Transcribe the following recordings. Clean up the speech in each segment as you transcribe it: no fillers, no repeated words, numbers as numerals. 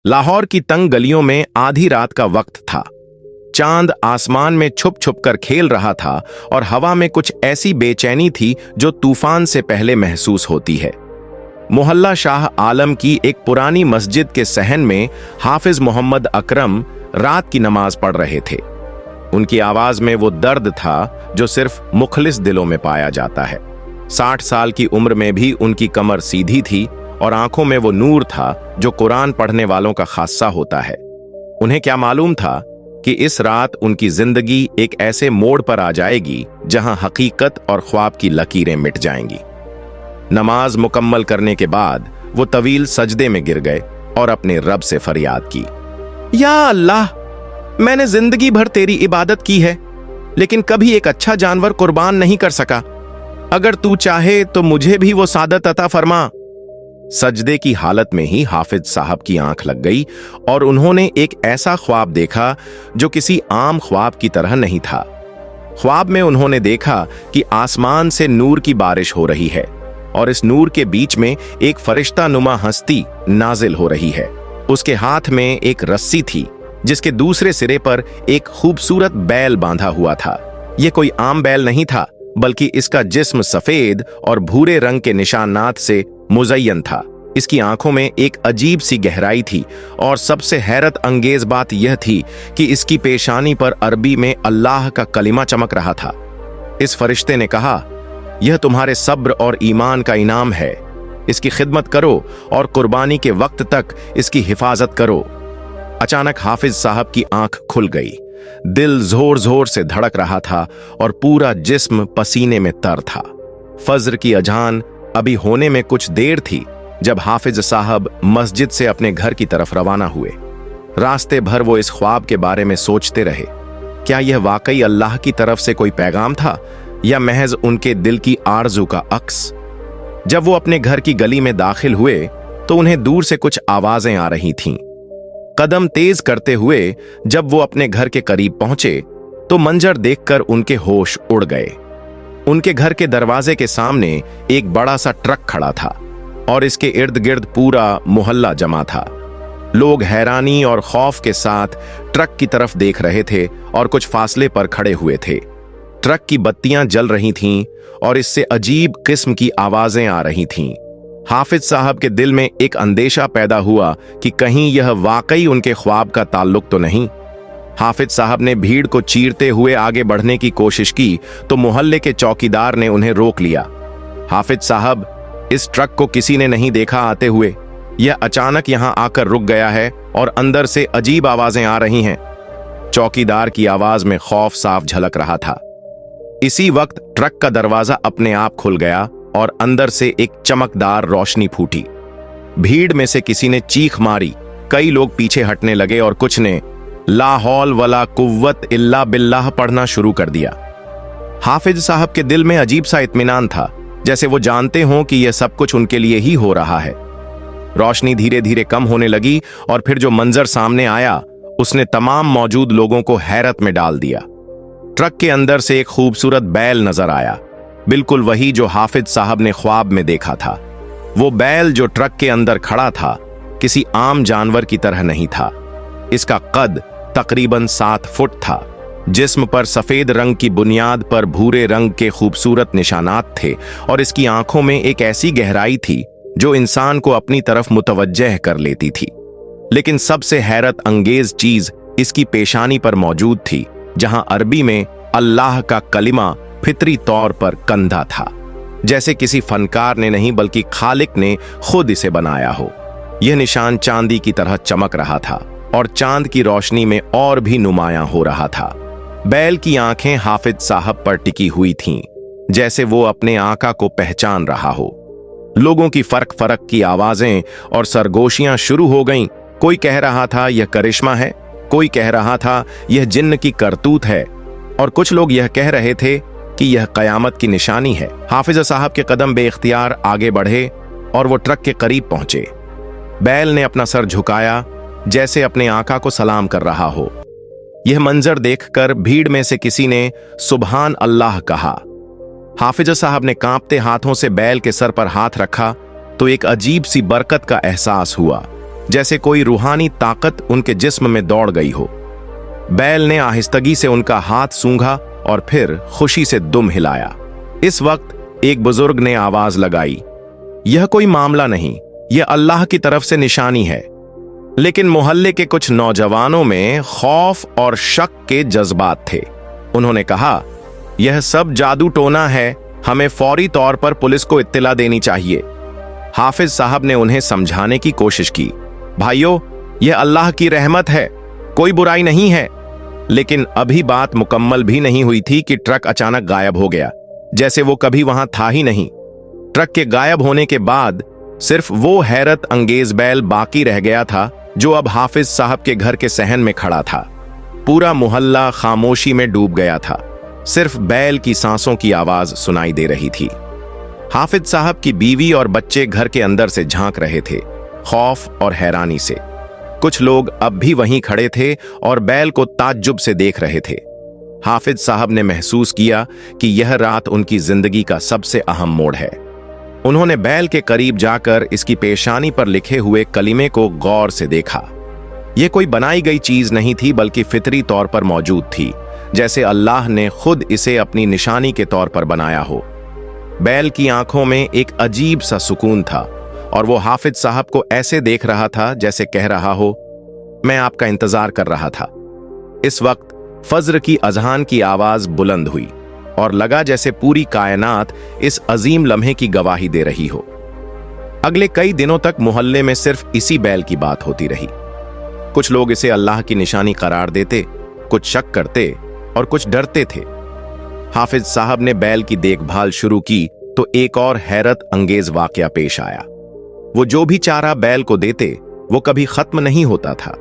लाहौर की तंग गलियों में आधी रात का वक्त था। चांद आसमान में छुप छुप कर खेल रहा था और हवा में कुछ ऐसी बेचैनी थी जो तूफान से पहले महसूस होती है। मोहल्ला शाह आलम की एक पुरानी मस्जिद के सहन में हाफिज मोहम्मद अकरम रात की नमाज पढ़ रहे थे। उनकी आवाज में वो दर्द था जो सिर्फ मुखलिस दिलों में पाया जाता है। 60 साल की उम्र में भी उनकी कमर सीधी थी और आंखों में वो नूर था जो कुरान पढ़ने वालों का खासा होता है। उन्हें क्या मालूम था कि इस रात उनकी जिंदगी एक ऐसे मोड़ पर आ जाएगी जहां हकीकत और ख्वाब की लकीरें मिट जाएंगी। नमाज मुकम्मल करने के बाद वो तवील सजदे में गिर गए और अपने रब से फरियाद की, या अल्लाह, मैंने जिंदगी भर तेरी इबादत की है, लेकिन कभी एक अच्छा जानवर कुर्बान नहीं कर सका। अगर तू चाहे तो मुझे भी वो सादत अता फरमा। सजदे की हालत में ही हाफिज साहब की आंख लग गई और उन्होंने एक ऐसा ख्वाब देखा जो किसी आम ख्वाब की तरह नहीं था। ख्वाब में उन्होंने देखा कि आसमान से नूर की बारिश हो रही है और इस नूर के बीच में एक फरिश्ता नुमा हस्ती नाजिल हो रही है। उसके हाथ में एक रस्सी थी जिसके दूसरे सिरे पर एक खूबसूरत बैल बांधा हुआ था। यह कोई आम बैल नहीं था, बल्कि इसका जिस्म सफेद और भूरे रंग के निशानात से मुज़य्यन था। इसकी आंखों में एक अजीब सी गहराई थी और सबसे हैरत अंगेज बात यह थी कि इसकी पेशानी पर अरबी में अल्लाह का कलिमा चमक रहा था। इस फरिश्ते ने कहा, यह तुम्हारे सब्र और ईमान का इनाम है। इसकी खिदमत करो और कुर्बानी के वक्त तक इसकी हिफाजत करो। अचानक हाफिज साहब की आंख खुल गई। दिल जोर जोर से धड़क रहा था और पूरा जिस्म पसीने में तर था। फज्र की अजान अभी होने में कुछ देर थी जब हाफिज साहब मस्जिद से अपने घर की तरफ रवाना हुए। रास्ते भर वो इस ख्वाब के बारे में सोचते रहे। क्या यह वाकई अल्लाह की तरफ से कोई पैगाम था या महज उनके दिल की आरज़ू का अक्स? जब वो अपने घर की गली में दाखिल हुए तो उन्हें दूर से कुछ आवाजें आ रही थीं। कदम तेज करते हुए जब वो अपने घर के करीब पहुंचे तो मंजर देखकर उनके होश उड़ गए। उनके घर के दरवाजे के सामने एक बड़ा सा ट्रक खड़ा था और इसके इर्द गिर्द पूरा मोहल्ला जमा था। लोग हैरानी और खौफ के साथ ट्रक की तरफ देख रहे थे और कुछ फासले पर खड़े हुए थे। ट्रक की बत्तियां जल रही थीं और इससे अजीब किस्म की आवाजें आ रही थीं। हाफिज साहब के दिल में एक अंदेशा पैदा हुआ कि कहीं यह वाकई उनके ख्वाब का ताल्लुक तो नहीं। हाफिज साहब ने भीड़ को चीरते हुए आगे बढ़ने की कोशिश की तो मोहल्ले के चौकीदार ने उन्हें रोक लिया। हाफिज साहब, इस ट्रक को किसी ने नहीं देखा आते हुए। यह अचानक यहां आकर रुक गया है और अंदर से अजीब आवाजें आ रही हैं। चौकीदार की आवाज में खौफ साफ झलक रहा था। इसी वक्त ट्रक का दरवाजा अपने आप खुल गया और अंदर से एक चमकदार रोशनी फूटी। भीड़ में से किसी ने चीख मारी। कई लोग पीछे हटने लगे और कुछ ने ला हौल वला कुव्वत इल्ला बिल्लाह पढ़ना शुरू कर दिया। हाफिज साहब के दिल में अजीब सा इत्मीनान था, जैसे वो जानते हों कि यह सब कुछ उनके लिए ही हो रहा है। रोशनी धीरे धीरे कम होने लगी और फिर जो मंजर सामने आया उसने तमाम मौजूद लोगों को हैरत में डाल दिया। ट्रक के अंदर से एक खूबसूरत बैल नजर आया, बिल्कुल वही जो हाफिज साहब ने ख्वाब में देखा था। वो बैल जो ट्रक के अंदर खड़ा था किसी आम जानवर की तरह नहीं था। इसका कद तकरीबन 7 फुट था। जिस्म पर सफेद रंग की बुनियाद पर भूरे रंग के खूबसूरत निशानात थे और इसकी आंखों में एक ऐसी गहराई थी जो इंसान को अपनी तरफ मुतवज्जह कर लेती थी। लेकिन सबसे हैरत अंगेज चीज इसकी पेशानी पर मौजूद थी, जहां अरबी में अल्लाह का कलिमा फितरी तौर पर कंधा था, जैसे किसी फनकार ने नहीं बल्कि खालिक ने खुद इसे बनाया हो। यह निशान चांदी की तरह चमक रहा था और चांद की रोशनी में और भी नुमायां हो रहा था। बैल की आंखें हाफिज साहब पर टिकी हुई थीं, जैसे वो अपने आका को पहचान रहा हो। लोगों की फर्क फर्क की आवाजें और सरगोशियां शुरू हो गईं। कोई कह रहा था यह करिश्मा है, कोई कह रहा था यह जिन्न की करतूत है और कुछ लोग यह कह रहे थे कि यह कयामत की निशानी है। हाफिज साहब के कदम बेख्तियार आगे बढ़े और वो ट्रक के करीब पहुंचे। बैल ने अपना सर झुकाया जैसे अपने आका को सलाम कर रहा हो। यह मंजर देखकर भीड़ में से किसी ने सुबहान अल्लाह कहा। हाफिज साहब ने कांपते हाथों से बैल के सर पर हाथ रखा तो एक अजीब सी बरकत का एहसास हुआ, जैसे कोई रूहानी ताकत उनके जिस्म में दौड़ गई हो। बैल ने आहिस्तगी से उनका हाथ सूंघा और फिर खुशी से दुम हिलाया। इस वक्त एक बुजुर्ग ने आवाज लगाई, यह कोई मामला नहीं, यह अल्लाह की तरफ से निशानी है। लेकिन मोहल्ले के कुछ नौजवानों में खौफ और शक के जज्बात थे। उन्होंने कहा, यह सब जादू टोना है, हमें फौरी तौर पर पुलिस को इत्तिला देनी चाहिए। हाफिज साहब ने उन्हें समझाने की कोशिश की, भाइयों, यह अल्लाह की रहमत है, कोई बुराई नहीं है। लेकिन अभी बात मुकम्मल भी नहीं हुई थी कि ट्रक अचानक गायब हो गया, जैसे वो कभी वहां था ही नहीं। ट्रक के गायब होने के बाद सिर्फ वो हैरत अंगेज बैल बाकी रह गया था जो अब हाफिज साहब के घर के सहन में खड़ा था। पूरा मोहल्ला खामोशी में डूब गया था, सिर्फ बैल की सांसों की आवाज सुनाई दे रही थी। हाफिज साहब की बीवी और बच्चे घर के अंदर से झांक रहे थे, खौफ और हैरानी से। कुछ लोग अब भी वहीं खड़े थे और बैल को ताज्जुब से देख रहे थे। हाफिज साहब ने महसूस किया कि यह रात उनकी जिंदगी का सबसे अहम मोड़ है। उन्होंने बैल के करीब जाकर इसकी पेशानी पर लिखे हुए कलिमे को गौर से देखा। यह कोई बनाई गई चीज नहीं थी, बल्कि फितरी तौर पर मौजूद थी, जैसे अल्लाह ने खुद इसे अपनी निशानी के तौर पर बनाया हो। बैल की आंखों में एक अजीब सा सुकून था और वो हाफिज साहब को ऐसे देख रहा था जैसे कह रहा हो, मैं आपका इंतजार कर रहा था। इस वक्त फज्र की अज़ान की आवाज बुलंद हुई और लगा जैसे पूरी कायनात इस अजीम लम्हे की गवाही दे रही हो। अगले कई दिनों तक मोहल्ले में सिर्फ इसी बैल की बात होती रही। कुछ लोग इसे अल्लाह की निशानी करार देते, कुछ शक करते और कुछ डरते थे। हाफिज साहब ने बैल की देखभाल शुरू की तो एक और हैरत अंगेज वाकया पेश आया। वो जो भी चारा बैल को देते वो कभी खत्म नहीं होता था।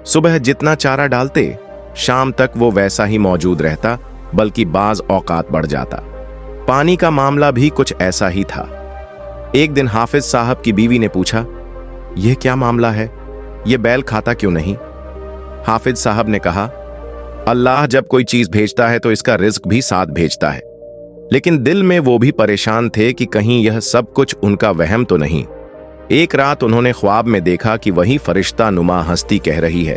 सुबह जितना चारा डालते, शाम तक वो वैसा ही मौजूद रहता, बल्कि बाज औकात बढ़ जाता। पानी का मामला भी कुछ ऐसा ही था। एक दिन हाफिज साहब की बीवी ने पूछा, यह क्या मामला है, यह बैल खाता क्यों नहीं? हाफिज साहब ने कहा, अल्लाह जब कोई चीज भेजता है तो इसका रिज्क भी साथ भेजता है। लेकिन दिल में वो भी परेशान थे कि कहीं यह सब कुछ उनका वहम तो नहीं। एक रात उन्होंने ख्वाब में देखा कि वही फरिश्ता नुमा हस्ती कह रही है,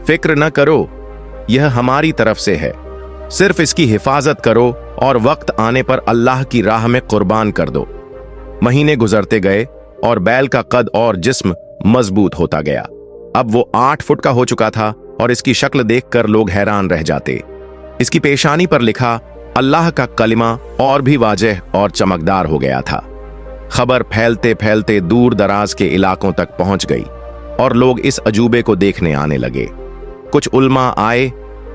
फिक्र न करो, यह हमारी तरफ से है, सिर्फ इसकी हिफाजत करो और वक्त आने पर अल्लाह की राह में कुर्बान कर दो। महीने गुजरते गए और बैल का कद और जिस्म मजबूत होता गया। अब वो 8 फुट का हो चुका था और इसकी शक्ल देखकर लोग हैरान रह जाते। इसकी पेशानी पर लिखा अल्लाह का कलिमा और भी वाज़ेह और चमकदार हो गया था। खबर फैलते फैलते दूर दराज के इलाकों तक पहुंच गई और लोग इस अजूबे को देखने आने लगे। कुछ उल्मा आए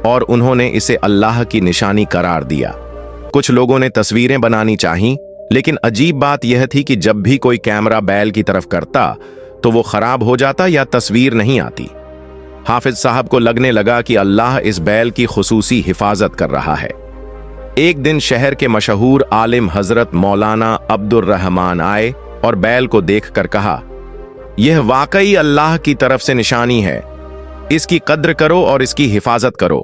और उन्होंने इसे अल्लाह की निशानी करार दिया। कुछ लोगों ने तस्वीरें बनानी चाहीं, लेकिन अजीब बात यह थी कि जब भी कोई कैमरा बैल की तरफ करता तो वो खराब हो जाता या तस्वीर नहीं आती। हाफिज साहब को लगने लगा कि अल्लाह इस बैल की खुसूसी हिफाजत कर रहा है। एक दिन शहर के मशहूर आलिम हजरत मौलाना अब्दुर रहमान आए और बैल को देखकर कहा, यह वाकई अल्लाह की तरफ से निशानी है, इसकी कद्र करो और इसकी हिफाजत करो।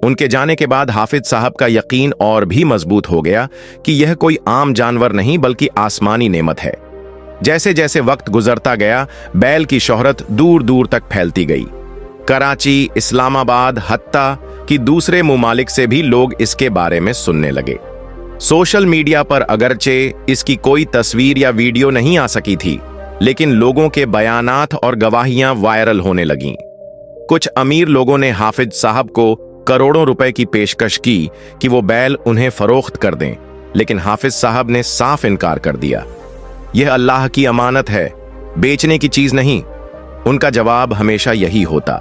उनके जाने के बाद हाफिज साहब का यकीन और भी मजबूत हो गया कि यह कोई आम जानवर नहीं बल्कि आसमानी नेमत है। जैसे जैसे वक्त गुजरता गया, बैल की शोहरत दूर दूर तक फैलती गई। कराची, इस्लामाबाद, हत्ता कि दूसरे मुमालिक से भी लोग इसके बारे में सुनने लगे। सोशल मीडिया पर अगरचे इसकी कोई तस्वीर या वीडियो नहीं आ सकी थी, लेकिन लोगों के बयानात और गवाहियां वायरल होने लगीं। कुछ अमीर लोगों ने हाफिज साहब को करोड़ों रुपए की पेशकश की कि वो बैल उन्हें फरोख्त कर दें, लेकिन हाफिज साहब ने साफ इनकार कर दिया। यह अल्लाह की अमानत है, बेचने की चीज नहीं। उनका जवाब हमेशा यही होता।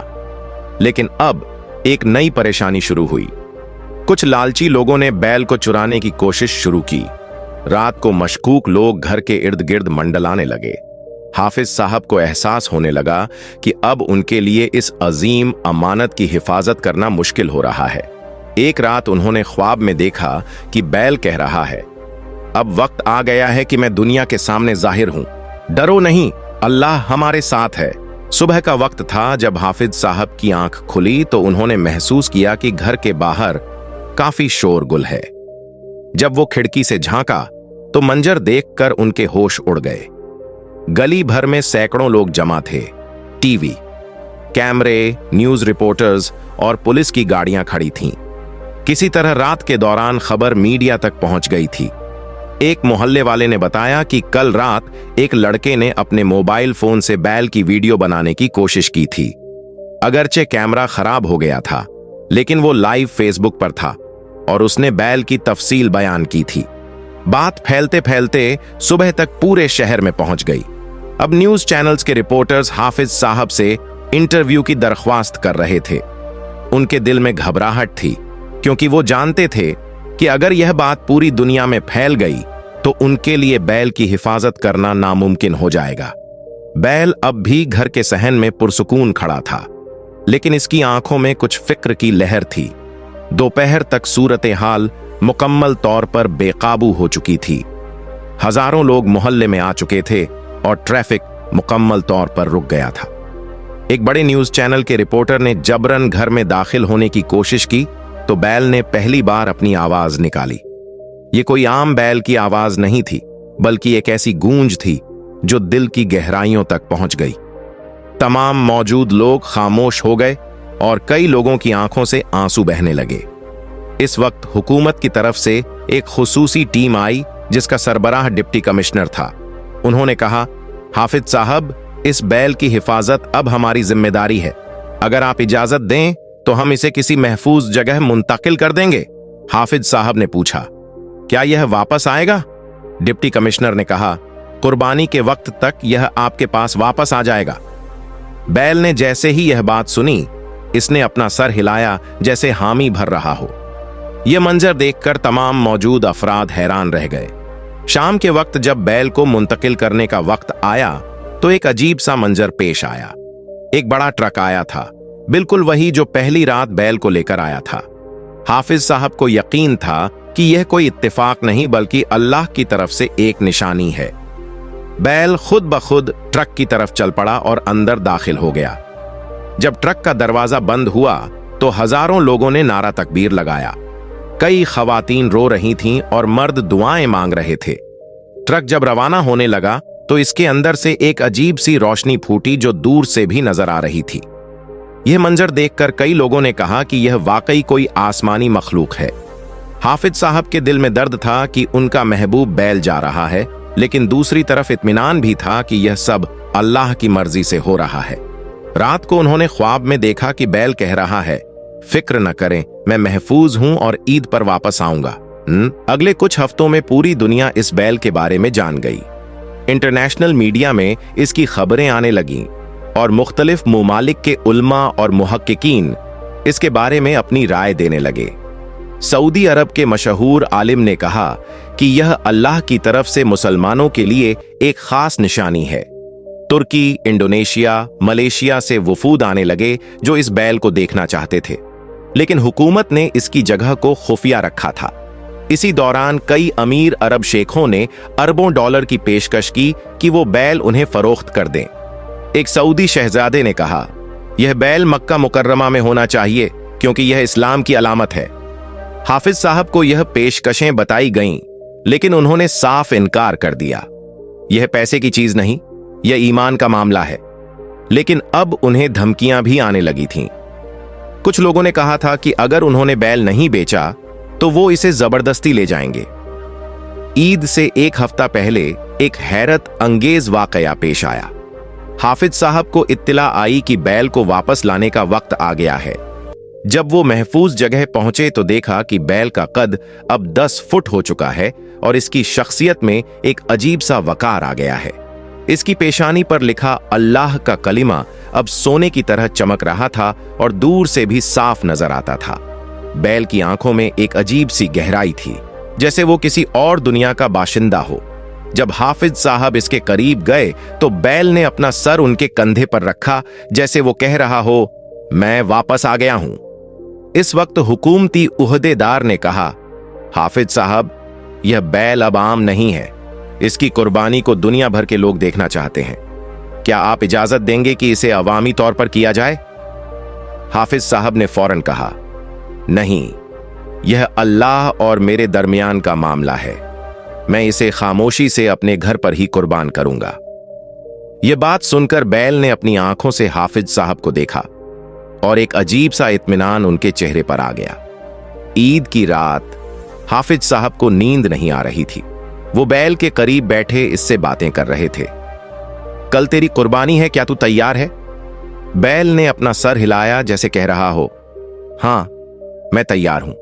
लेकिन अब एक नई परेशानी शुरू हुई। कुछ लालची लोगों ने बैल को चुराने की कोशिश शुरू की। रात को मशकूक लोग घर के इर्द गिर्द मंडलाने लगे। हाफिज साहब को एहसास होने लगा कि अब उनके लिए इस अजीम अमानत की हिफाजत करना मुश्किल हो रहा है। एक रात उन्होंने ख्वाब में देखा कि बैल कह रहा है, अब वक्त आ गया है कि मैं दुनिया के सामने जाहिर हूं, डरो नहीं, अल्लाह हमारे साथ है। सुबह का वक्त था। जब हाफिज साहब की आंख खुली तो उन्होंने महसूस किया कि घर के बाहर काफी शोरगुल है। जब वो खिड़की से झांका तो मंजर देखकर उनके होश उड़ गए। गली भर में सैकड़ों लोग जमा थे। टीवी, कैमरे, न्यूज रिपोर्टर्स और पुलिस की गाड़ियां खड़ी थीं। किसी तरह रात के दौरान खबर मीडिया तक पहुंच गई थी। एक मोहल्ले वाले ने बताया कि कल रात एक लड़के ने अपने मोबाइल फोन से बैल की वीडियो बनाने की कोशिश की थी। अगरचे कैमरा खराब हो गया था, लेकिन वो लाइव फेसबुक पर था और उसने बैल की तफसील बयान की थी। बात फैलते फैलते सुबह तक पूरे शहर में पहुंच गई। अब न्यूज चैनल्स के रिपोर्टर्स हाफिज साहब से इंटरव्यू की दरख्वास्त कर रहे थे। उनके दिल में घबराहट थी, क्योंकि वो जानते थे कि अगर यह बात पूरी दुनिया में फैल गई तो उनके लिए बैल की हिफाजत करना नामुमकिन हो जाएगा। बैल अब भी घर के सहन में पुरसुकून खड़ा था, लेकिन इसकी आंखों में कुछ फिक्र की लहर थी। दोपहर तक सूरत हाल मुकम्मल तौर पर बेकाबू हो चुकी थी। हजारों लोग मोहल्ले में आ चुके थे और ट्रैफिक मुकम्मल तौर पर रुक गया था। एक बड़े न्यूज चैनल के रिपोर्टर ने जबरन घर में दाखिल होने की कोशिश की तो बैल ने पहली बार अपनी आवाज निकाली। ये कोई आम बैल की आवाज नहीं थी, बल्कि एक ऐसी गूंज थी जो दिल की गहराइयों तक पहुंच गई। तमाम मौजूद लोग खामोश हो गए और कई लोगों की आंखों से आंसू बहने लगे। इस वक्त हुकूमत की तरफ से एक खुसूसी टीम आई, जिसका सरबराह डिप्टी कमिश्नर था। उन्होंने कहा, हाफिज साहब, इस बैल की हिफाजत अब हमारी जिम्मेदारी है। अगर आप इजाजत दें तो हम इसे किसी महफूज जगह मुंतकिल कर देंगे। हाफिज साहब ने पूछा, क्या यह वापस आएगा? डिप्टी कमिश्नर ने कहा, कुर्बानी के वक्त तक यह आपके पास वापस आ जाएगा। बैल ने जैसे ही यह बात सुनी, इसने अपना सर हिलाया जैसे हामी भर रहा हो। यह मंजर देखकर तमाम मौजूद अफराद हैरान रह गए। शाम के वक्त जब बैल को मुंतकिल करने का वक्त आया तो एक अजीब सा मंजर पेश आया। एक बड़ा ट्रक आया था, बिल्कुल वही जो पहली रात बैल को लेकर आया था। हाफिज साहब को यकीन था कि यह कोई इत्तेफाक नहीं, बल्कि अल्लाह की तरफ से एक निशानी है। बैल खुद ब खुद ट्रक की तरफ चल पड़ा और अंदर दाखिल हो गया। जब ट्रक का दरवाजा बंद हुआ तो हजारों लोगों ने नारा तकबीर लगाया। कई खवातीन रो रही थीं और मर्द दुआएं मांग रहे थे। ट्रक जब रवाना होने लगा तो इसके अंदर से एक अजीब सी रोशनी फूटी जो दूर से भी नजर आ रही थी। यह मंजर देखकर कई लोगों ने कहा कि यह वाकई कोई आसमानी मखलूक है। हाफिज साहब के दिल में दर्द था कि उनका महबूब बैल जा रहा है, लेकिन दूसरी तरफ इत्मीनान भी था कि यह सब अल्लाह की मर्जी से हो रहा है। रात को उन्होंने ख्वाब में देखा कि बैल कह रहा है, फिक्र न करें, मैं महफूज हूं और ईद पर वापस आऊंगा। अगले कुछ हफ्तों में पूरी दुनिया इस बैल के बारे में जान गई। इंटरनेशनल मीडिया में इसकी खबरें आने लगीं और मुख्तलिफ मुमालिक के उल्मा और मुहक्किकीन इसके बारे में अपनी राय देने लगे। सऊदी अरब के मशहूर आलिम ने कहा कि यह अल्लाह की तरफ से मुसलमानों के लिए एक खास निशानी है। तुर्की, इंडोनेशिया, मलेशिया से वफूद आने लगे जो इस बैल को देखना चाहते थे, लेकिन हुकूमत ने इसकी जगह को खुफिया रखा था। इसी दौरान कई अमीर अरब शेखों ने अरबों डॉलर की पेशकश की कि वो बैल उन्हें फरोख्त कर दें। एक सऊदी शहजादे ने कहा, यह बैल मक्का मुकर्रमा में होना चाहिए क्योंकि यह इस्लाम की अलामत है। हाफिज साहब को यह पेशकशें बताई गईं, लेकिन उन्होंने साफ इनकार कर दिया। यह पैसे की चीज नहीं, यह ईमान का मामला है। लेकिन अब उन्हें धमकियां भी आने लगी थीं। कुछ लोगों ने कहा था कि अगर उन्होंने बैल नहीं बेचा तो वो इसे जबरदस्ती ले जाएंगे। ईद से एक हफ्ता पहले एक हैरत अंगेज वाकया पेश आया। हाफिज साहब को इत्तिला आई कि बैल को वापस लाने का वक्त आ गया है। जब वो महफूज जगह पहुंचे तो देखा कि बैल का कद अब 10 फुट हो चुका है और इसकी शख्सियत में एक अजीब सा वकार आ गया है। इसकी पेशानी पर लिखा अल्लाह का कलिमा अब सोने की तरह चमक रहा था और दूर से भी साफ नजर आता था। बैल की आंखों में एक अजीब सी गहराई थी, जैसे वो किसी और दुनिया का बाशिंदा हो। जब हाफिज साहब इसके करीब गए तो बैल ने अपना सर उनके कंधे पर रखा, जैसे वो कह रहा हो, मैं वापस आ गया हूं। इस वक्त हुकूमती उहदेदार ने कहा, हाफिज साहब, यह बैल अब आम नहीं है। इसकी कुर्बानी को दुनिया भर के लोग देखना चाहते हैं। क्या आप इजाजत देंगे कि इसे अवामी तौर पर किया जाए? हाफिज साहब ने फौरन कहा, नहीं, यह अल्लाह और मेरे दरमियान का मामला है। मैं इसे खामोशी से अपने घर पर ही कुर्बान करूंगा। ये बात सुनकर बैल ने अपनी आंखों से हाफिज साहब को देखा और एक अजीब सा इत्मीनान उनके चेहरे पर आ गया। ईद की रात हाफिज साहब को नींद नहीं आ रही थी। वो बैल के करीब बैठे इससे बातें कर रहे थे। कल तेरी कुर्बानी है, क्या तू तैयार है? बैल ने अपना सर हिलाया जैसे कह रहा हो, हां मैं तैयार हूं।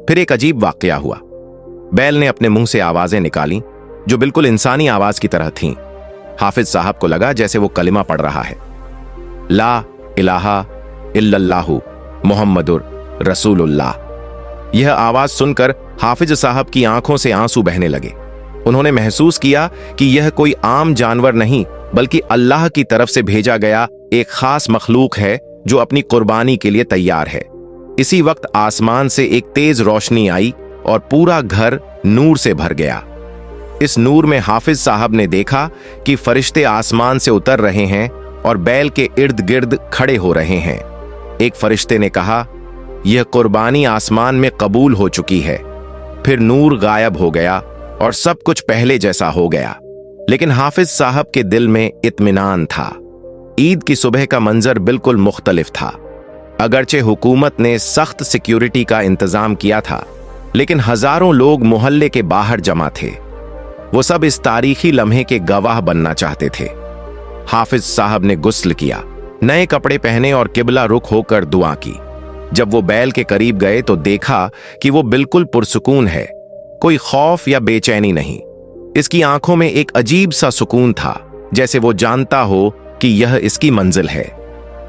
फिर एक अजीब वाकया हुआ। बैल ने अपने मुंह से आवाजें निकाली जो बिल्कुल इंसानी आवाज की तरह थीं। हाफिज साहब को लगा जैसे वो कलिमा पढ़ रहा है, ला इलाहा इल्लल्लाहु मुहम्मदुर रसूलुल्लाह। यह आवाज सुनकर हाफिज साहब की आंखों से आंसू बहने लगे। उन्होंने महसूस किया कि यह कोई आम जानवर नहीं बल्कि अल्लाह की तरफ से भेजा गया एक खास मखलूक है जो अपनी कुर्बानी के लिए तैयार है। इसी वक्त आसमान से एक तेज रोशनी आई और पूरा घर नूर से भर गया। इस नूर में हाफिज साहब ने देखा कि फरिश्ते आसमान से उतर रहे हैं और बैल के इर्द गिर्द खड़े हो रहे हैं। एक फरिश्ते ने कहा, यह कुर्बानी आसमान में कबूल हो चुकी है। फिर नूर गायब हो गया और सब कुछ पहले जैसा हो गया। लेकिन हाफिज साहब के दिल में इत्मीनान था। ईद की सुबह का मंजर बिल्कुल मुख्तलिफ था। अगरचे हुकूमत ने सख्त सिक्योरिटी का इंतजाम किया था, लेकिन हजारों लोग मोहल्ले के बाहर जमा थे। वो सब इस तारीखी लम्हे के गवाह बनना चाहते थे। हाफिज साहब ने गुस्ल किया, नए कपड़े पहने और किबला रुख होकर दुआ की। जब वो बैल के करीब गए तो देखा कि वो बिल्कुल पुरसुकून है, कोई खौफ या बेचैनी नहीं। इसकी आंखों में एक अजीब सा सुकून था, जैसे वो जानता हो कि यह इसकी मंजिल है।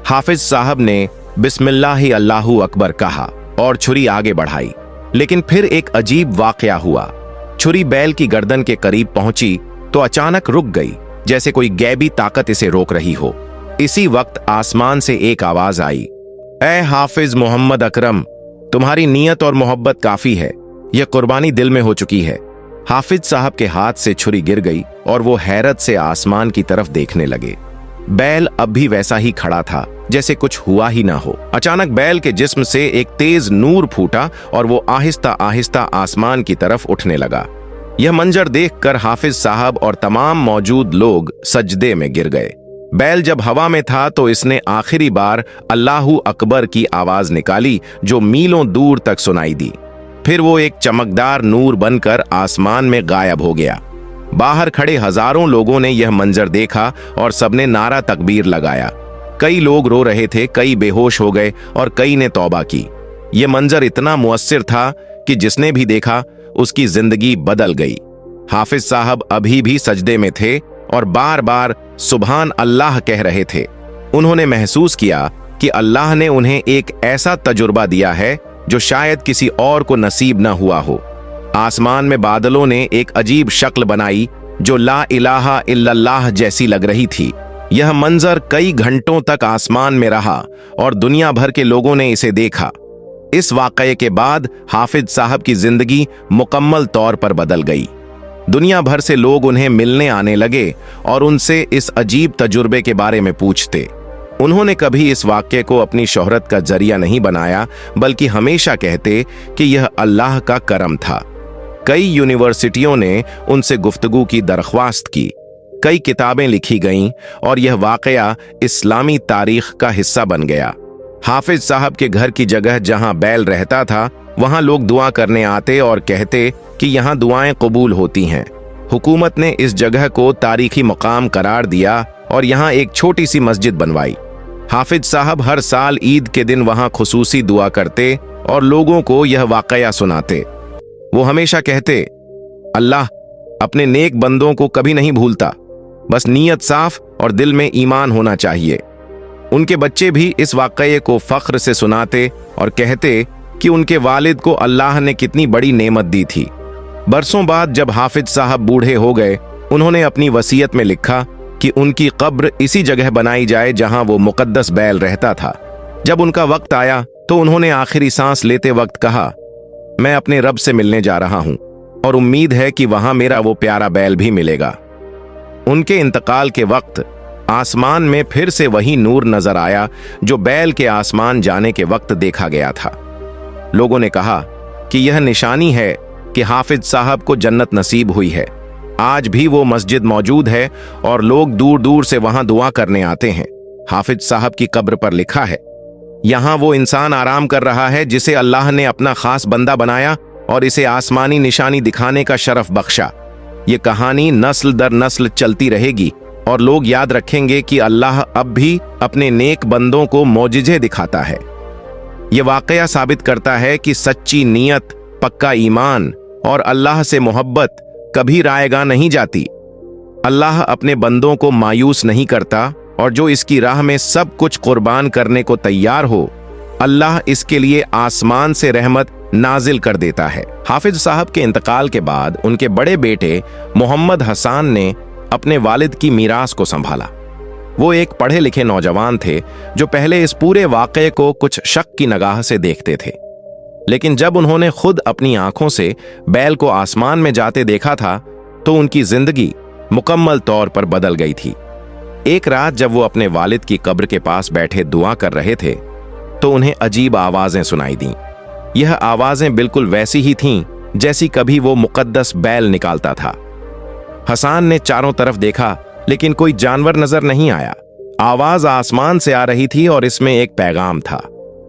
हाफिज साहब ने बिस्मिल्लाहि अल्लाहु अकबर कहा और छुरी आगे बढ़ाई। लेकिन फिर एक अजीब वाकया हुआ। छुरी बैल की गर्दन के करीब पहुंची तो अचानक रुक गई, जैसे कोई गैबी ताकत इसे रोक रही हो। इसी वक्त आसमान से एक आवाज आई, ऐ हाफिज मोहम्मद अकरम, तुम्हारी नीयत और मोहब्बत काफी है, यह कुर्बानी दिल में हो चुकी है। हाफिज साहब के हाथ से छुरी गिर गई और वो हैरत से आसमान की तरफ देखने लगे। बैल अब भी वैसा ही खड़ा था जैसे कुछ हुआ ही ना हो। अचानक बैल के जिस्म से एक तेज नूर फूटा और वो आहिस्ता आहिस्ता आसमान की तरफ उठने लगा। यह मंजर देखकर हाफिज साहब और तमाम मौजूद लोग सजदे में गिर गए। बैल जब हवा में था तो इसने आखिरी बार अल्लाहू अकबर की आवाज निकाली जो मीलों दूर तक सुनाई दी। फिर वो एक चमकदार नूर बनकर आसमान में गायब हो गया। बाहर खड़े हजारों लोगों ने यह मंजर देखा और सबने नारा तकबीर लगाया। कई लोग रो रहे थे, कई बेहोश हो गए और कई ने तौबा की। यह मंजर इतना मुअस्सिर था कि जिसने भी देखा उसकी जिंदगी बदल गई। हाफिज साहब अभी भी सजदे में थे और बार बार सुभान अल्लाह कह रहे थे। उन्होंने महसूस किया कि अल्लाह ने उन्हें एक ऐसा तजुर्बा दिया है जो शायद किसी और को नसीब न हुआ हो। आसमान में बादलों ने एक अजीब शक्ल बनाई जो ला इलाहा इल्लल्लाह जैसी लग रही थी। यह मंजर कई घंटों तक आसमान में रहा और दुनिया भर के लोगों ने इसे देखा। इस वाकये के बाद हाफिज साहब की जिंदगी मुकम्मल तौर पर बदल गई। दुनिया भर से लोग उन्हें मिलने आने लगे और उनसे इस अजीब तजुर्बे के बारे में पूछते। उन्होंने कभी इस वाक्य को अपनी शोहरत का जरिया नहीं बनाया, बल्कि हमेशा कहते कि यह अल्लाह का करम था। कई यूनिवर्सिटियों ने उनसे गुफ्तगू की दरख्वास्त की, कई किताबें लिखी गईं और यह वाकया इस्लामी तारीख का हिस्सा बन गया। हाफिज साहब के घर की जगह जहां बैल रहता था, वहां लोग दुआ करने आते और कहते कि यहां दुआएं कबूल होती हैं। हुकूमत ने इस जगह को तारीखी मकाम करार दिया और यहां एक छोटी सी मस्जिद बनवाई। हाफिज साहब हर साल ईद के दिन वहां खुसूसी दुआ करते और लोगों को यह वाकया सुनाते। वो हमेशा कहते, अल्लाह अपने नेक बंदों को कभी नहीं भूलता, बस नीयत साफ और दिल में ईमान होना चाहिए। उनके बच्चे भी इस वाकये को फख्र से सुनाते और कहते कि उनके वालिद को अल्लाह ने कितनी बड़ी नेमत दी थी। बरसों बाद जब हाफिज साहब बूढ़े हो गए, उन्होंने अपनी वसीयत में लिखा कि उनकी कब्र इसी जगह बनाई जाए जहां वो मुकद्दस बैल रहता था। जब उनका वक्त आया तो उन्होंने आखिरी सांस लेते वक्त कहा, मैं अपने रब से मिलने जा रहा हूं और उम्मीद है कि वहां मेरा वो प्यारा बैल भी मिलेगा। उनके इंतकाल के वक्त आसमान में फिर से वही नूर नजर आया जो बैल के आसमान जाने के वक्त देखा गया था। लोगों ने कहा कि यह निशानी है कि हाफिज साहब को जन्नत नसीब हुई है। आज भी वो मस्जिद मौजूद है और लोग दूर दूर से वहां दुआ करने आते हैं। हाफिज साहब की कब्र पर लिखा है, यहाँ वो इंसान आराम कर रहा है जिसे अल्लाह ने अपना खास बंदा बनाया और इसे आसमानी निशानी दिखाने का शरफ बख्शा। ये कहानी नस्ल दर नस्ल चलती रहेगी और लोग याद रखेंगे कि अल्लाह अब भी अपने नेक बंदों को मौजिज़े दिखाता है। ये वाकया साबित करता है कि सच्ची नीयत, पक्का ईमान और अल्लाह से मोहब्बत कभी रायगा नहीं जाती। अल्लाह अपने बंदों को मायूस नहीं करता और जो इसकी राह में सब कुछ कुर्बान करने को तैयार हो, अल्लाह इसके लिए आसमान से रहमत नाजिल कर देता है। हाफिज साहब के इंतकाल के बाद उनके बड़े बेटे मोहम्मद हसन ने अपने वालिद की मीरास को संभाला। वो एक पढ़े लिखे नौजवान थे जो पहले इस पूरे वाक़े को कुछ शक की निगाह से देखते थे, लेकिन जब उन्होंने खुद अपनी आंखों से बैल को आसमान में जाते देखा था तो उनकी जिंदगी मुकम्मल तौर पर बदल गई थी। एक रात जब वो अपने वालिद की कब्र के पास बैठे दुआ कर रहे थे तो उन्हें अजीब आवाजें सुनाई दीं। यह आवाजें बिल्कुल वैसी ही थीं जैसी कभी वो मुकद्दस बैल निकालता था। हसन ने चारों तरफ देखा लेकिन कोई जानवर नजर नहीं आया। आवाज आसमान से आ रही थी और इसमें एक पैगाम था,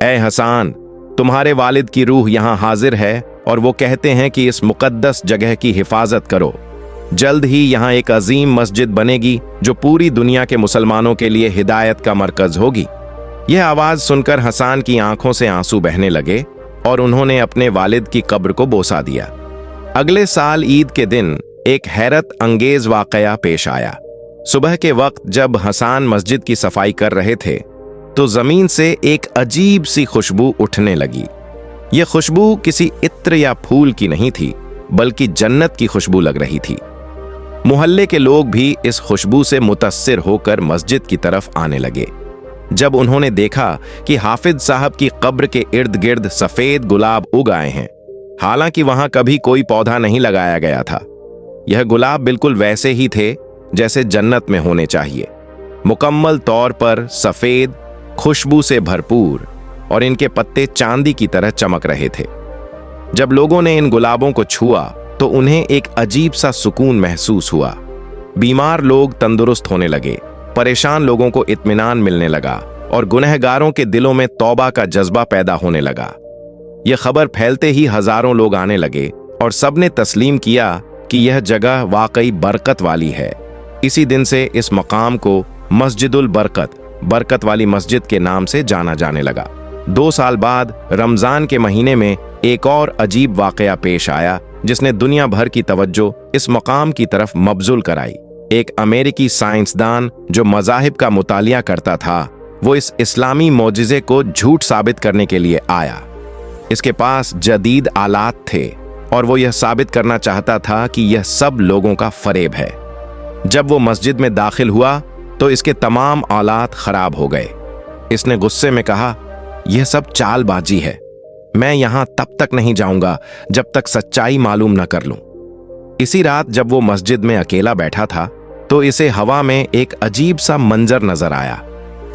ऐ हसन, तुम्हारे वालिद की रूह यहाँ हाजिर है और वो कहते हैं कि इस मुकद्दस जगह की हिफाजत करो। जल्द ही यहाँ एक अजीम मस्जिद बनेगी जो पूरी दुनिया के मुसलमानों के लिए हिदायत का मरकज होगी। यह आवाज सुनकर हसन की आंखों से आंसू बहने लगे और उन्होंने अपने वालिद की कब्र को बोसा दिया। अगले साल ईद के दिन एक हैरत अंगेज वाकया पेश आया। सुबह के वक्त जब हसन मस्जिद की सफाई कर रहे थे तो जमीन से एक अजीब सी खुशबू उठने लगी। यह खुशबू किसी इत्र या फूल की नहीं थी, बल्कि जन्नत की खुशबू लग रही थी। मोहल्ले के लोग भी इस खुशबू से मुतस्सिर होकर मस्जिद की तरफ आने लगे। जब उन्होंने देखा कि हाफिज साहब की कब्र के इर्द गिर्द सफेद गुलाब उग आए हैं, हालांकि वहां कभी कोई पौधा नहीं लगाया गया था, यह गुलाब बिल्कुल वैसे ही थे जैसे जन्नत में होने चाहिए, मुकम्मल तौर पर सफेद, खुशबू से भरपूर, और इनके पत्ते चांदी की तरह चमक रहे थे। जब लोगों ने इन गुलाबों को छुआ तो उन्हें एक अजीब सा सुकून महसूस हुआ। बीमार लोग तंदुरुस्त होने लगे, परेशान लोगों को इत्मीनान मिलने लगा और गुनहगारों के दिलों में तौबा का जज्बा पैदा होने लगा। यह खबर फैलते ही हजारों लोग आने लगे और सबने तस्लीम किया कि यह जगह वाकई बरकत वाली है। इसी दिन से इस मकाम को मस्जिदुल बरकत, बरकत वाली मस्जिद के नाम से जाना जाने लगा। 2 साल बाद रमजान के महीने में एक और अजीब वाकया पेश आया जिसने दुनिया भर की तवज्जो इस मकाम की तरफ मबजूल कराई। एक अमेरिकी साइंसदान जो मज़ाहिब का मुतालिया करता था, वो इस इस्लामी मौजिज़े को झूठ साबित करने के लिए आया। इसके पास जदीद आलात थे और वो यह साबित करना चाहता था कि यह सब लोगों का फरेब है। जब वो मस्जिद में दाखिल हुआ तो इसके तमाम आलात खराब हो गए। इसने गुस्से में कहा, यह सब चालबाजी है, मैं यहां तब तक नहीं जाऊंगा जब तक सच्चाई मालूम न कर लूं। इसी रात जब वो मस्जिद में अकेला बैठा था तो इसे हवा में एक अजीब सा मंजर नजर आया।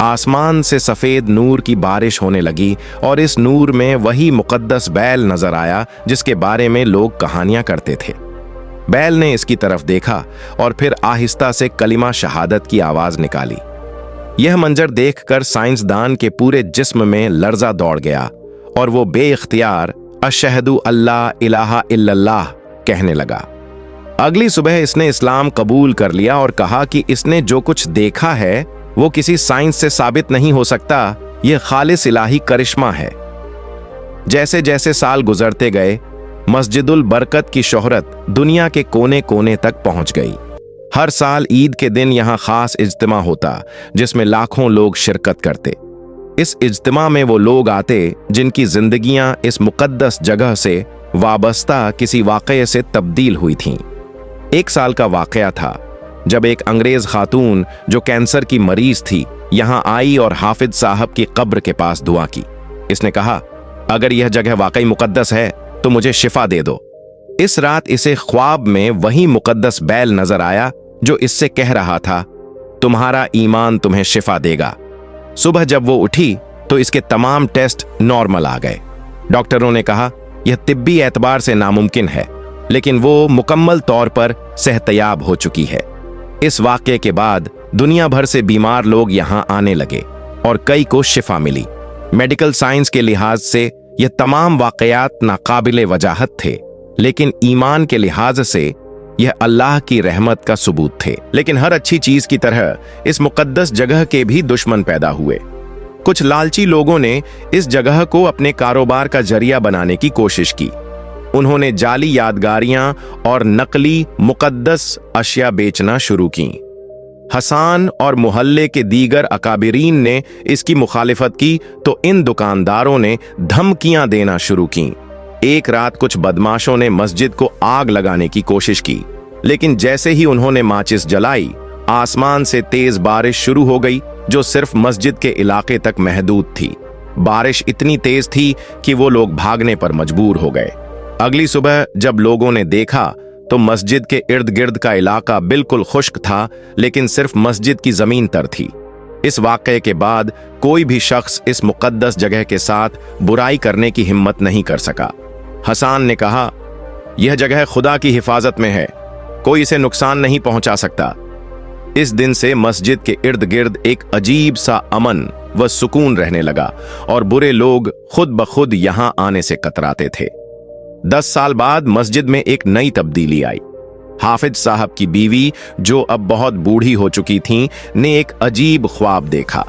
आसमान से सफेद नूर की बारिश होने लगी और इस नूर में वही मुकद्दस बैल नजर आया जिसके बारे में लोग कहानियां करते थे। बैल ने इसकी तरफ देखा और फिर आहिस्ता से कलिमा शहादत की आवाज निकाली। यह मंजर देखकर साइंसदान के पूरे जिस्म में लर्जा दौड़ गया और वो बेइख्तियार अशहदु अल्लाह इलाहा इल्लल्लाह कहने लगा। अगली सुबह इसने इस्लाम कबूल कर लिया और कहा कि इसने जो कुछ देखा है वो किसी साइंस से साबित नहीं हो सकता, यह खालिस इलाही करिश्मा है। जैसे जैसे साल गुजरते गए, मस्जिदुल बरकत की शोहरत दुनिया के कोने कोने तक पहुंच गई। हर साल ईद के दिन यहाँ खास इज्तिमा होता जिसमें लाखों लोग शिरकत करते। इस इज्तिमा में वो लोग आते जिनकी जिंदगियां इस मुकद्दस जगह से वाबस्ता किसी वाक़ये से तब्दील हुई थीं। 1 साल का वाक़या था जब एक अंग्रेज खातून जो कैंसर की मरीज थी यहाँ आई और हाफिज साहब की कब्र के पास दुआ की। इसने कहा, अगर यह जगह वाकई मुकद्दस है तो मुझे शिफा दे दो। इस रात इसे ख्वाब में वही मुकद्दस बैल नजर आया जो इससे कह रहा था, तुम्हारा ईमान तुम्हें शिफा देगा। सुबह जब वो उठी तो इसके तमाम टेस्ट नॉर्मल आ गए। डॉक्टरों ने कहा, यह तिब्बी एतबार से नामुमकिन है, लेकिन वो मुकम्मल तौर पर सेहतयाब हो चुकी है। इस वाक़ये के बाद दुनिया भर से बीमार लोग यहाँ आने लगे और कई को शिफा मिली। मेडिकल साइंस के लिहाज से ये तमाम वाक़यात नाकाबिले वजाहत थे, लेकिन ईमान के लिहाज से यह अल्लाह की रहमत का सबूत थे। लेकिन हर अच्छी चीज की तरह इस मुकद्दस जगह के भी दुश्मन पैदा हुए। कुछ लालची लोगों ने इस जगह को अपने कारोबार का जरिया बनाने की कोशिश की। उन्होंने जाली यादगारियां और नकली मुकद्दस अशिया बेचना शुरू की। हसान और मोहल्ले के दीगर अकाबिरीन ने इसकी मुखालिफत की तो इन दुकानदारों ने धमकियां देना शुरू की। एक रात कुछ बदमाशों ने मस्जिद को आग लगाने की कोशिश की, लेकिन जैसे ही उन्होंने माचिस जलाई, आसमान से तेज बारिश शुरू हो गई जो सिर्फ मस्जिद के इलाके तक महदूद थी। बारिश इतनी तेज थी कि वो लोग भागने पर मजबूर हो गए। अगली सुबह जब लोगों ने देखा तो मस्जिद के इर्द गिर्द का इलाका बिल्कुल खुश्क था, लेकिन सिर्फ मस्जिद की जमीन तर थी। इस वाक़ये के बाद कोई भी शख्स इस मुकद्दस जगह के साथ बुराई करने की हिम्मत नहीं कर सका। हसान ने कहा, यह जगह खुदा की हिफाजत में है, कोई इसे नुकसान नहीं पहुंचा सकता। इस दिन से मस्जिद के इर्द गिर्द एक अजीब सा अमन व सुकून रहने लगा और बुरे लोग खुद ब खुद यहां आने से कतराते थे। 10 साल बाद मस्जिद में एक नई तब्दीली आई। हाफिज साहब की बीवी, जो अब बहुत बूढ़ी हो चुकी थीं, ने एक अजीब ख्वाब देखा।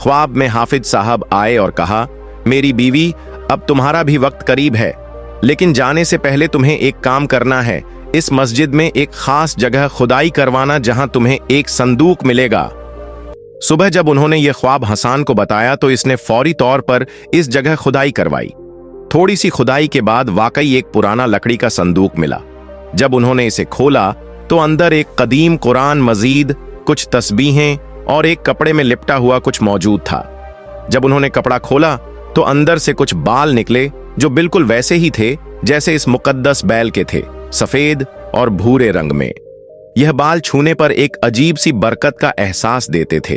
ख्वाब में हाफिज साहब आए और कहा, मेरी बीवी, अब तुम्हारा भी वक्त करीब है, लेकिन जाने से पहले तुम्हें एक काम करना है। इस मस्जिद में एक खास जगह खुदाई करवाना जहां तुम्हें एक संदूक मिलेगा। सुबह जब उन्होंने यह ख्वाब हसान को बताया तो इसने फौरी तौर पर इस जगह खुदाई करवाई। थोड़ी सी खुदाई के बाद वाकई एक पुराना लकड़ी का संदूक मिला। जब उन्होंने इसे खोला तो अंदर एक कदीम कुरान, मजीद कुछ तस्बीहें और एक कपड़े में लिपटा हुआ कुछ मौजूद था। जब उन्होंने कपड़ा खोला तो अंदर से कुछ बाल निकले जो बिल्कुल वैसे ही थे जैसे इस मुकद्दस बैल के थे, सफेद और भूरे रंग में। यह बाल छूने पर एक अजीब सी बरकत का एहसास देते थे।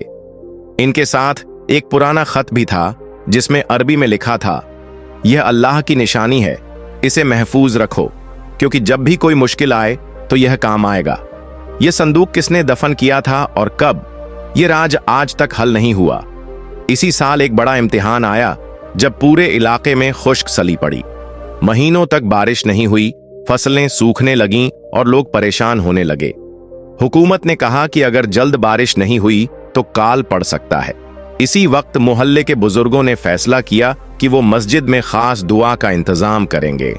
इनके साथ एक पुराना खत भी था जिसमें अरबी में लिखा था, यह अल्लाह की निशानी है, इसे महफूज रखो, क्योंकि जब भी कोई मुश्किल आए तो यह काम आएगा। यह संदूक किसने दफन किया था और कब, यह राज आज तक हल नहीं हुआ। इसी साल एक बड़ा इम्तिहान आया जब पूरे इलाके में खुश्क सली पड़ी। महीनों तक बारिश नहीं हुई, फसलें सूखने लगीं और लोग परेशान होने लगे। हुकूमत ने कहा कि अगर जल्द बारिश नहीं हुई तो काल पड़ सकता है। इसी वक्त मोहल्ले के बुजुर्गों ने फैसला किया कि वो मस्जिद में खास दुआ का इंतजाम करेंगे।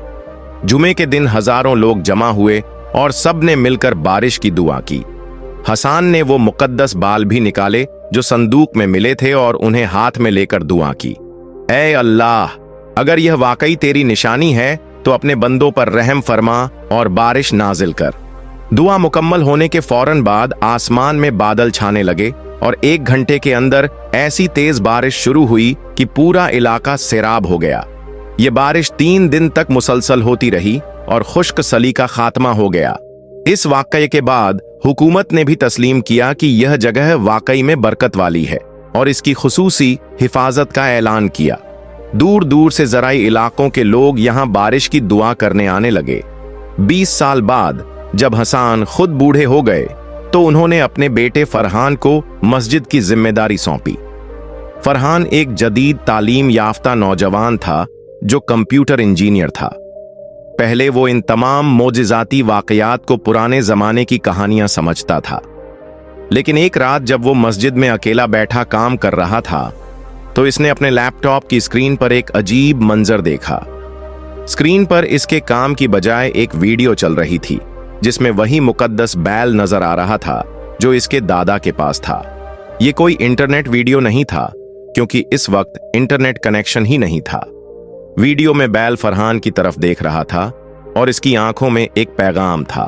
जुमे के दिन हजारों लोग जमा हुए और सब ने मिलकर बारिश की दुआ की। हसान ने वो मुकद्दस बाल भी निकाले जो संदूक में मिले थे और उन्हें हाथ में लेकर दुआ की, ऐ अल्लाह, अगर यह वाकई तेरी निशानी है तो अपने बंदों पर रहम फरमा और बारिश नाजिल कर। दुआ मुकम्मल होने के फौरन बाद आसमान में बादल छाने लगे और 1 घंटे के अंदर ऐसी तेज बारिश शुरू हुई कि पूरा इलाका सैराब हो गया। ये बारिश 3 दिन तक मुसलसल होती रही और खुश्क सली का खात्मा हो गया। इस वाकये के बाद हुकूमत ने भी तस्लीम किया कि यह जगह वाकई में बरकत वाली है और इसकी खुसूसी हिफाजत का ऐलान किया। दूर दूर से ज़राई इलाकों के लोग यहाँ बारिश की दुआ करने आने लगे। 20 साल बाद जब हसान खुद बूढ़े हो गए तो उन्होंने अपने बेटे फरहान को मस्जिद की जिम्मेदारी सौंपी। फरहान एक जदीद तालीम याफ्ता नौजवान था जो कंप्यूटर इंजीनियर था। पहले वो इन तमाम मोजिजाती वाकयात को पुराने जमाने की कहानियां समझता था, लेकिन एक रात जब वो मस्जिद में अकेला बैठा काम कर रहा था तो इसने अपने लैपटॉप की स्क्रीन पर एक अजीब मंजर देखा। स्क्रीन पर इसके काम की बजाय एक वीडियो चल रही थी जिसमें वही मुकद्दस बैल नजर आ रहा था जो इसके दादा के पास था। ये कोई इंटरनेट वीडियो नहीं था क्योंकि इस वक्त इंटरनेट कनेक्शन ही नहीं था। वीडियो में बैल फरहान की तरफ देख रहा था और इसकी आंखों में एक पैगाम था।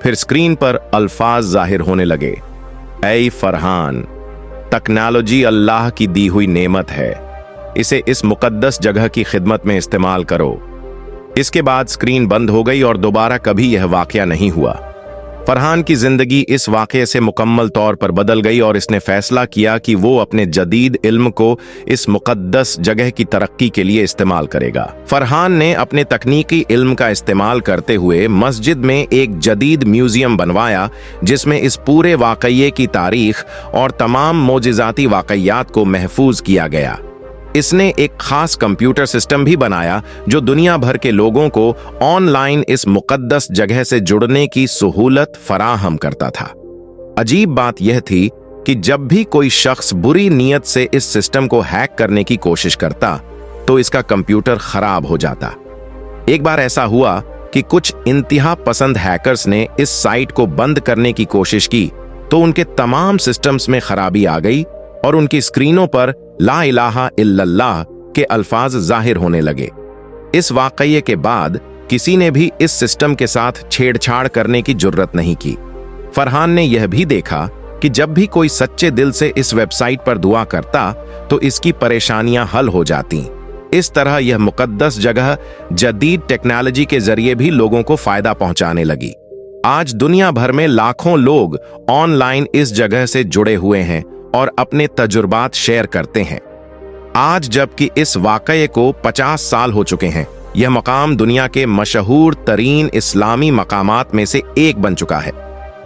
फिर स्क्रीन पर अल्फाज जाहिर होने लगे, ऐ फरहान, टेक्नोलॉजी अल्लाह की दी हुई नेमत है, इसे इस मुकद्दस जगह की खिदमत में इस्तेमाल करो। इसके बाद स्क्रीन बंद हो गई और दोबारा कभी यह वाकया नहीं हुआ। फरहान की जिंदगी इस वाक़ये से मुकम्मल तौर पर बदल गई और इसने फैसला किया कि वो अपने जदीद इल्म को इस मुक़द्दस जगह की तरक्की के लिए इस्तेमाल करेगा। फरहान ने अपने तकनीकी इल्म का इस्तेमाल करते हुए मस्जिद में एक जदीद म्यूजियम बनवाया, जिसमें इस पूरे वाक़ये की तारीख और तमाम मोजिज़ाती वाक़यात को महफूज किया गया। इसने एक खास कंप्यूटर सिस्टम भी बनाया जो दुनिया भर के लोगों को ऑनलाइन इस मुक़द्दस जगह से जुड़ने की सहूलत फराहम करता था। अजीब बात यह थी कि जब भी कोई शख्स बुरी नीयत से इस सिस्टम को हैक करने की कोशिश करता तो इसका कंप्यूटर खराब हो जाता। एक बार ऐसा हुआ कि कुछ इंतहा पसंद हैकर्स ने इस साइट को बंद करने की कोशिश की तो उनके तमाम सिस्टम्स में खराबी आ गई और उनकी स्क्रीनों पर ला इलाहा इल्लल्लाह के अल्फाज जाहिर होने लगे। इस वाक़ये के बाद किसी ने भी इस सिस्टम के साथ छेड़छाड़ करने की जुर्रत नहीं की। फरहान ने यह भी देखा कि जब भी कोई सच्चे दिल से इस वेबसाइट पर दुआ करता तो इसकी परेशानियां हल हो जाती। इस तरह यह मुक़द्दस जगह जदीद टेक्नोलॉजी के जरिए भी लोगों को फायदा पहुंचाने लगी। आज दुनिया भर में लाखों लोग ऑनलाइन इस जगह से जुड़े हुए हैं और अपने तजुर्बात शेयर करते हैं। आज जबकि इस वाक़ये को 50 साल हो चुके हैं, यह मकाम दुनिया के मशहूर तरीन इस्लामी मकामात में से एक बन चुका है।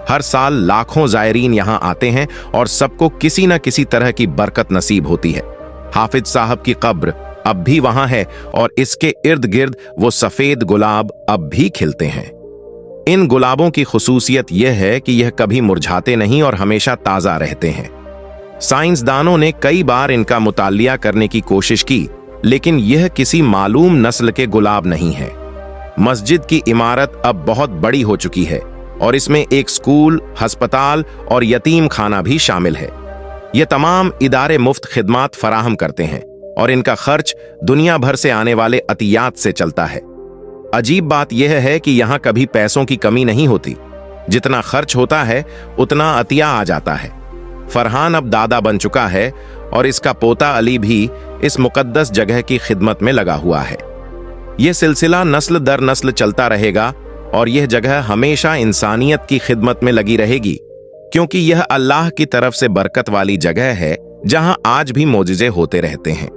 हर साल लाखों ज़ायरीन यहाँ आते हैं और सबको किसी न किसी तरह की बरकत नसीब होती है। हाफिज साहब की कब्र अब भी वहाँ है और इसके इर्द गिर्द वो सफ़ेद गुलाब अब भी खिलते हैं। इन गुलाबों की खुसूसियत यह है कि यह कभी मुरझाते नहीं और हमेशा ताज़ा रहते हैं। साइंसदानों ने कई बार इनका मुतालिया करने की कोशिश की, लेकिन यह किसी मालूम नस्ल के गुलाब नहीं है। मस्जिद की इमारत अब बहुत बड़ी हो चुकी है और इसमें एक स्कूल, अस्पताल और यतीम खाना भी शामिल है। ये तमाम इदारे मुफ्त खिदमात फराहम करते हैं और इनका खर्च दुनिया भर से आने वाले अतियात से चलता है। अजीब बात यह है कि यहाँ कभी पैसों की कमी नहीं होती। जितना खर्च होता है उतना अतिया आ जाता है। फरहान अब दादा बन चुका है और इसका पोता अली भी इस मुक़द्दस जगह की खिदमत में लगा हुआ है। यह सिलसिला नस्ल दर नस्ल चलता रहेगा और यह जगह हमेशा इंसानियत की खिदमत में लगी रहेगी, क्योंकि यह अल्लाह की तरफ से बरकत वाली जगह है जहां आज भी मोजिज़े होते रहते हैं।